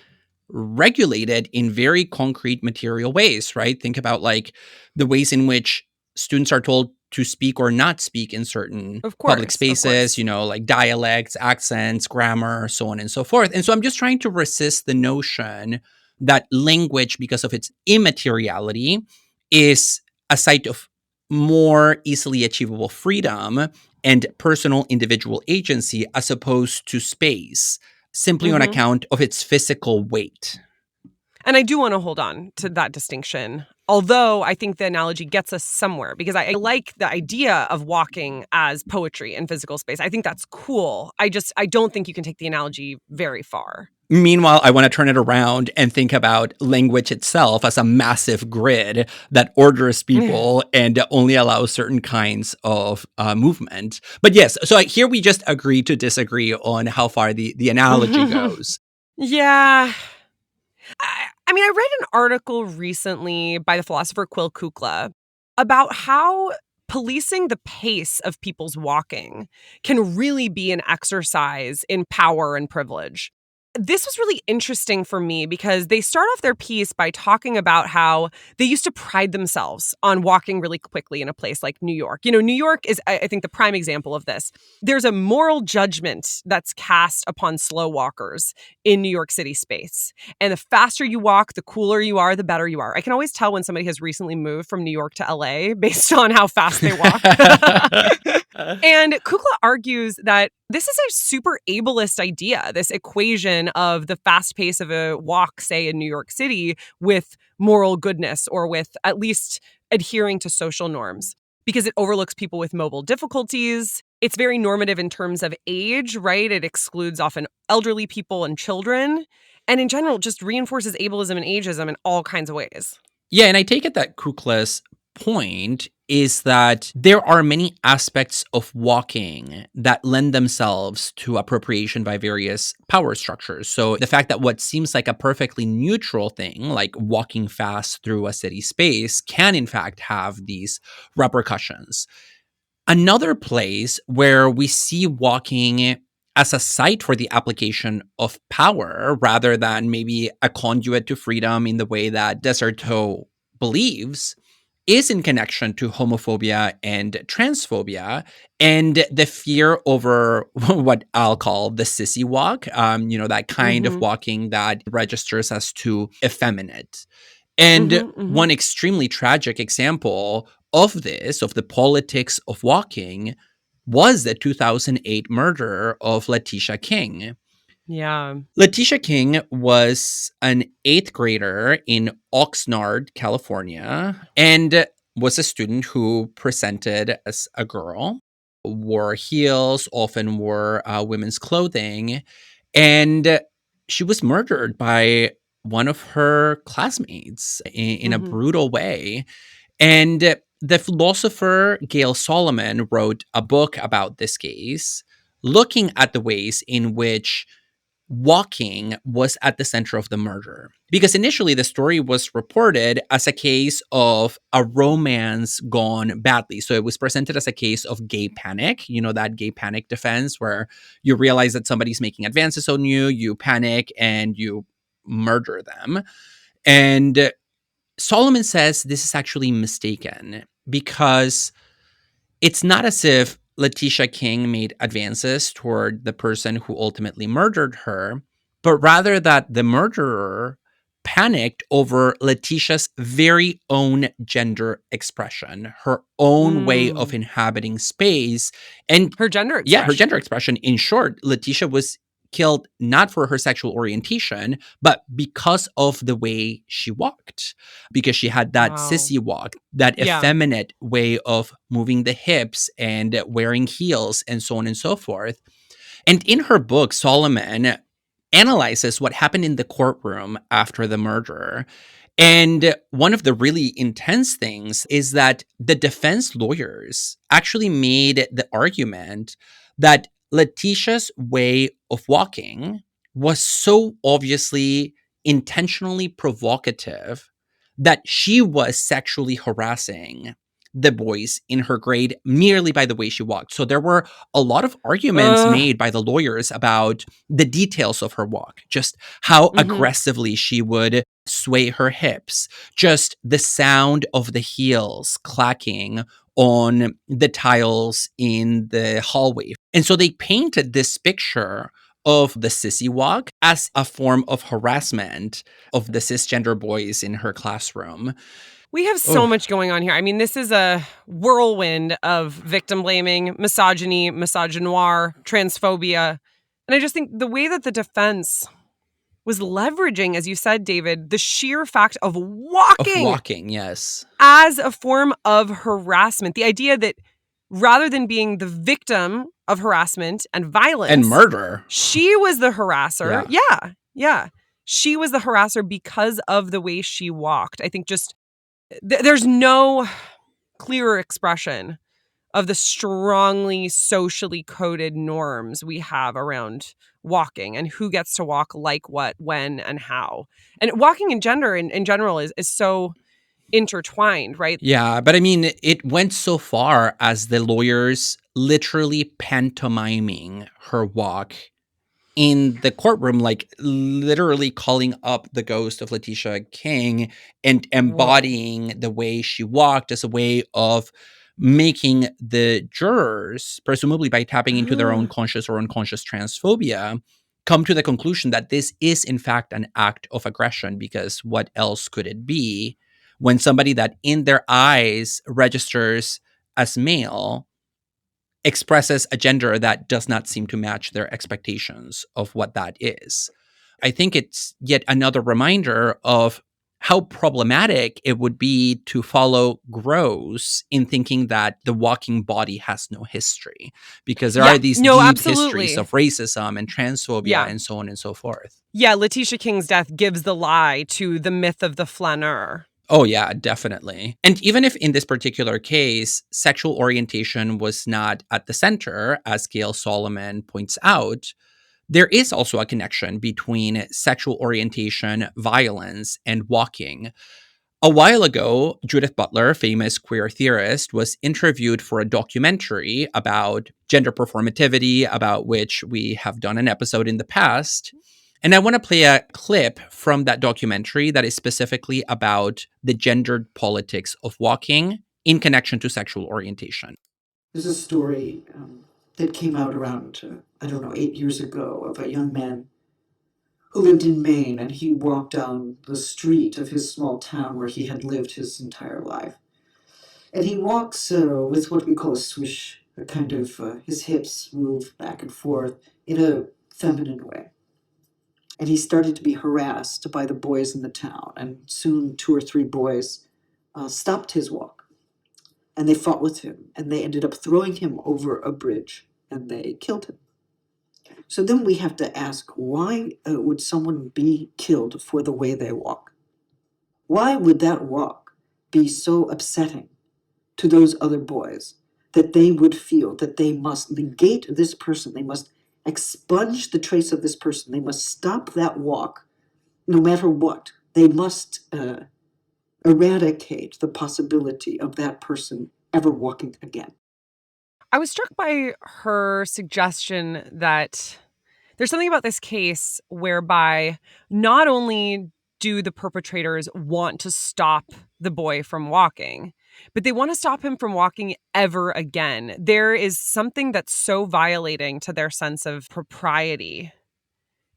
regulated in very concrete material ways, right? Think about like the ways in which students are told to speak or not speak in certain public spaces, you know, like dialects, accents, grammar, so on and so forth. And so I'm just trying to resist the notion that language, because of its immateriality, is a site of more easily achievable freedom and personal individual agency as opposed to space, simply on account of its physical weight. And I do want to hold on to that distinction, although I think the analogy gets us somewhere, because I like the idea of walking as poetry in physical space. I think that's cool. I don't think you can take the analogy very far. Meanwhile, I want to turn it around and think about language itself as a massive grid that orders people and only allows certain kinds of movement. But yes, so here we just agree to disagree on how far the analogy goes. Yeah. I mean, I read an article recently by the philosopher Quil Kukla about how policing the pace of people's walking can really be an exercise in power and privilege. This was really interesting for me because they start off their piece by talking about how they used to pride themselves on walking really quickly in a place like New York. You know, New York is, I think, the prime example of this. There's a moral judgment that's cast upon slow walkers in New York City space. And the faster you walk, the cooler you are, the better you are. I can always tell when somebody has recently moved from New York to LA based on how fast they walk. And Kukla argues that this is a super ableist idea, this equation of the fast pace of a walk, say, in New York City with moral goodness or with at least adhering to social norms, because it overlooks people with mobile difficulties. It's very normative in terms of age, right? It excludes often elderly people and children. And in general, just reinforces ableism and ageism in all kinds of ways. Yeah, and I take it that Kukla's point is that there are many aspects of walking that lend themselves to appropriation by various power structures. So the fact that what seems like a perfectly neutral thing, like walking fast through a city space, can in fact have these repercussions. Another place where we see walking as a site for the application of power rather than maybe a conduit to freedom in the way that Desserteau believes, is in connection to homophobia and transphobia and the fear over what I'll call the sissy walk, that kind of walking that registers as too effeminate. And one extremely tragic example of this, of the politics of walking, was the 2008 murder of Letitia King. Yeah. Letitia King was an 8th grader in Oxnard, California, and was a student who presented as a girl, wore heels, often wore women's clothing, and she was murdered by one of her classmates in a brutal way. And the philosopher Gail Solomon wrote a book about this case, looking at the ways in which walking was at the center of the murder. Because initially the story was reported as a case of a romance gone badly. So it was presented as a case of gay panic, that gay panic defense where you realize that somebody's making advances on you, you panic, and you murder them. And Solomon says this is actually mistaken because it's not as if Letitia King made advances toward the person who ultimately murdered her, but rather that the murderer panicked over Letitia's very own gender expression, her own way of inhabiting space, and her gender expression. Yeah, her gender expression. In short, Letitia was killed not for her sexual orientation, but because of the way she walked, because she had that sissy walk, that effeminate way of moving the hips and wearing heels and so on and so forth. And in her book, Solomon analyzes what happened in the courtroom after the murder. And one of the really intense things is that the defense lawyers actually made the argument that Letitia's way of walking was so obviously intentionally provocative that she was sexually harassing the boys in her grade merely by the way she walked. So there were a lot of arguments made by the lawyers about the details of her walk, just how aggressively she would sway her hips, just the sound of the heels clacking on the tiles in the hallway. And so they painted this picture of the sissy walk as a form of harassment of the cisgender boys in her classroom. We have so much going on here. I mean, this is a whirlwind of victim blaming, misogyny, misogynoir, transphobia. And I just think the way that the defense was leveraging, as you said, David, the sheer fact of walking. Yes. As a form of harassment. The idea that rather than being the victim of harassment and violence and murder, she was the harasser. Yeah. She was the harasser because of the way she walked. I think just there's no clearer expression of the strongly socially coded norms we have around walking and who gets to walk like what, when, and how. And walking in gender in general is so intertwined, right? Yeah, but I mean, it went so far as the lawyers literally pantomiming her walk in the courtroom, like literally calling up the ghost of Letitia King and embodying the way she walked as a way of making the jurors, presumably by tapping into their own conscious or unconscious transphobia, come to the conclusion that this is in fact an act of aggression, because what else could it be when somebody that in their eyes registers as male expresses a gender that does not seem to match their expectations of what that is. I think it's yet another reminder of how problematic it would be to follow Gross in thinking that the walking body has no history, because there are these deep histories of racism and transphobia and so on and so forth. Yeah, Letitia King's death gives the lie to the myth of the flâneur. Oh, yeah, definitely. And even if in this particular case, sexual orientation was not at the center, as Gail Solomon points out, there is also a connection between sexual orientation, violence, and walking. A while ago, Judith Butler, famous queer theorist, was interviewed for a documentary about gender performativity, about which we have done an episode in the past. And I want to play a clip from that documentary that is specifically about the gendered politics of walking in connection to sexual orientation. There's a story that came out around, 8 years ago, of a young man who lived in Maine, and he walked down the street of his small town where he had lived his entire life. And he walks with what we call a swish, a kind of, his hips move back and forth in a feminine way. And he started to be harassed by the boys in the town, and soon 2 or 3 boys stopped his walk. And they fought with him, and they ended up throwing him over a bridge, and they killed him. So then we have to ask, why would someone be killed for the way they walk? Why would that walk be so upsetting to those other boys that they would feel that they must negate this person, they must expunge the trace of this person, they must stop that walk no matter what. They must eradicate the possibility of that person ever walking again. I was struck by her suggestion that there's something about this case whereby not only do the perpetrators want to stop the boy from walking, but they want to stop him from walking ever again. There is something that's so violating to their sense of propriety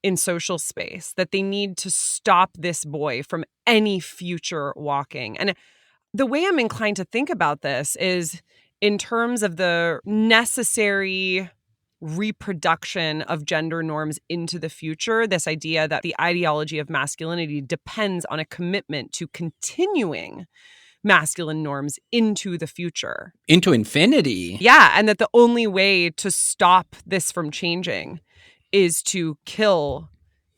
in social space that they need to stop this boy from any future walking. And the way I'm inclined to think about this is in terms of the necessary reproduction of gender norms into the future, this idea that the ideology of masculinity depends on a commitment to continuing masculine norms into the future. Into infinity. Yeah, and that the only way to stop this from changing is to kill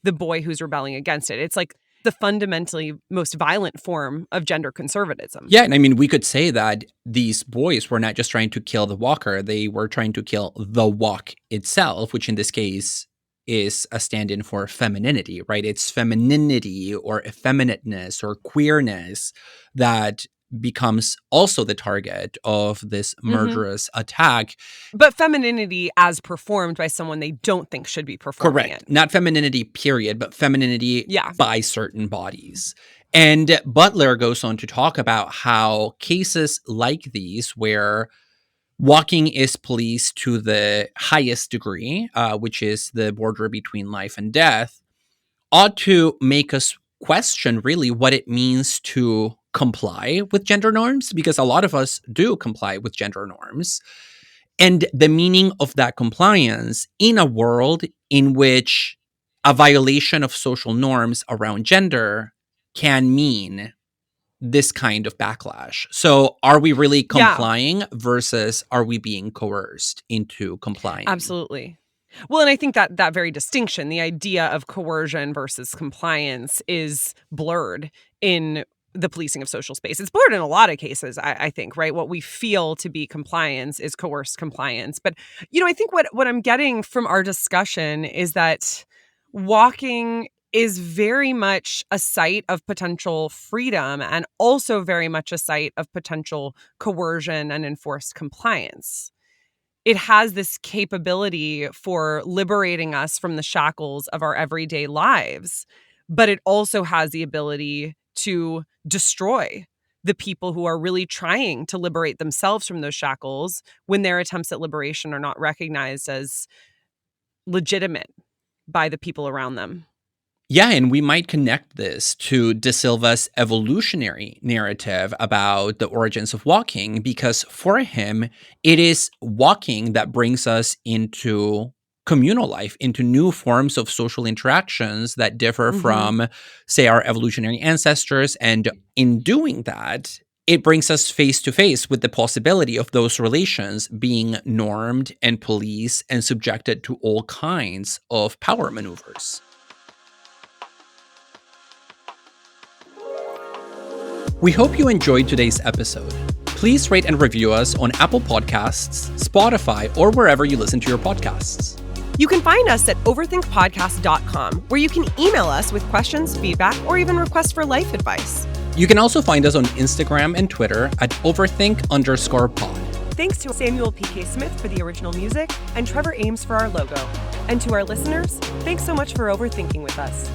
the boy who's rebelling against it. It's like the fundamentally most violent form of gender conservatism. Yeah, and I mean, we could say that these boys were not just trying to kill the walker, they were trying to kill the walk itself, which in this case is a stand-in for femininity, right? It's femininity or effeminateness or queerness that becomes also the target of this murderous attack. But femininity as performed by someone they don't think should be performing Correct. it. Not femininity, period, but femininity by certain bodies. And Butler goes on to talk about how cases like these, where walking is policed to the highest degree, which is the border between life and death, ought to make us question really what it means to comply with gender norms, because a lot of us do comply with gender norms, and the meaning of that compliance in a world in which a violation of social norms around gender can mean this kind of backlash. So are we really complying versus are we being coerced into complying? Absolutely. Well, and I think that that very distinction, the idea of coercion versus compliance, is blurred in the policing of social space. It's blurred in a lot of cases, I think, right? What we feel to be compliance is coerced compliance. But, I think what I'm getting from our discussion is that walking is very much a site of potential freedom and also very much a site of potential coercion and enforced compliance. It has this capability for liberating us from the shackles of our everyday lives, but it also has the ability to destroy the people who are really trying to liberate themselves from those shackles when their attempts at liberation are not recognized as legitimate by the people around them. Yeah, and we might connect this to De Silva's evolutionary narrative about the origins of walking, because for him, it is walking that brings us into communal life, into new forms of social interactions that differ from, say, our evolutionary ancestors. And in doing that, it brings us face to face with the possibility of those relations being normed and policed and subjected to all kinds of power maneuvers. We hope you enjoyed today's episode. Please rate and review us on Apple Podcasts, Spotify, or wherever you listen to your podcasts. You can find us at overthinkpodcast.com, where you can email us with questions, feedback, or even requests for life advice. You can also find us on Instagram and Twitter at overthink_pod. Thanks to Samuel P.K. Smith for the original music and Trevor Ames for our logo. And to our listeners, thanks so much for overthinking with us.